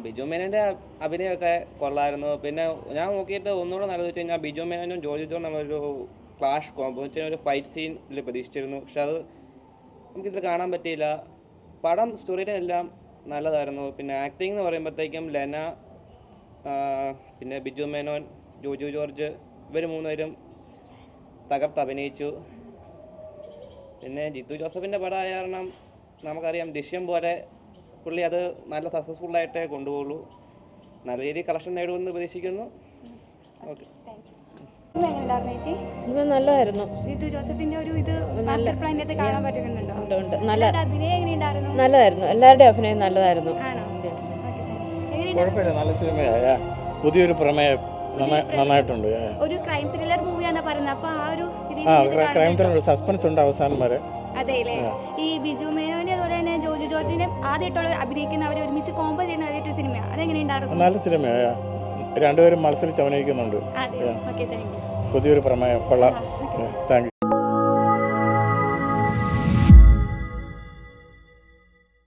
ബിജു മേനോൻ്റെ അഭിനയമൊക്കെ കൊള്ളായിരുന്നു. പിന്നെ ഞാൻ നോക്കിയിട്ട് ഒന്നുകൂടെ നല്ലത് വെച്ച് കഴിഞ്ഞാൽ ബിജു മേനോനും ജോജി ജോൺ നമ്മളൊരു ക്ലാഷ് കോമ്പോ വെച്ചാൽ ഒരു ഫൈറ്റ് സീനിൽ പ്രതീക്ഷിച്ചിരുന്നു. പക്ഷെ അത് നമുക്കിതിൽ കാണാൻ പറ്റിയില്ല. പടം സ്റ്റോറിയുടെ എല്ലാം നല്ലതായിരുന്നു. പിന്നെ ആക്ടിങ് എന്ന് പറയുമ്പോഴത്തേക്കും ലെന, പിന്നെ ബിജു മേനോൻ, ജോജു ജോർജ് ഇവർ മൂന്നുപേരും തകർത്ത് അഭിനയിച്ചു. പിന്നെ ജിത്തു ജോസഫിൻ്റെ പടമായ കാരണം നമുക്കറിയാം ദൃശ്യം പോലെ പുള്ളി അത് നല്ല സക്സസ്ഫുള്ളായിട്ടേ കൊണ്ടുപോകുള്ളൂ. നല്ല രീതിയിൽ കളക്ഷൻ നേടുമെന്ന് പ്രതീക്ഷിക്കുന്നു. ഓക്കെ, സിനിമ നല്ലതായിരുന്നു. ജിത്തു ജോസഫിന്റെ ഒരു ഇത് മാസ്റ്റർ പ്ലാനിനകത്ത് കാണാൻ പറ്റുന്നുണ്ടോ? ഉണ്ട്, നല്ല അഭിനയം എങ്ങനെയുണ്ടായിരുന്നു? നല്ലതായിരുന്നു. എല്ലാവരുടെയും അഭിനയം നല്ലതായിരുന്നു. ആണോ? കുഴപ്പമില്ല, നല്ല സിനിമയായ പുതിയൊരു പ്രമേയം നന്നായിട്ടുണ്ട്. ഒരു ക്രൈം ത്രില്ലർ മൂവിയാണെന്ന് പറയുന്നത്. അപ്പൊ ആ ഒരു ക്രൈം ത്രില്ലർ സസ്പെൻസ് ഉണ്ട് അവസാനം വരെ. അതെല്ലേ. ഈ ബിജു മേനോനെ അതുപോലെ തന്നെ ജോജു ജോർജിനെ ആദ്യമായിട്ടുള്ള അഭിനയിക്കുന്ന അവരെ ഒരുമിച്ച് കോമ്പോ ചെയ്യുന്ന ആദ്യമായിട്ട് സിനിമയാണ്. അതെങ്ങനെയുണ്ടായിരുന്നു? നല്ല സിനിമയായ രണ്ടുപേരും മത്സരിച്ച് അഭിനയിക്കുന്നുണ്ട്. അതെ, ഓക്കെ, താങ്ക് യു. പുതിയൊരു പ്രമേയം കൊള്ളാം. Thank you.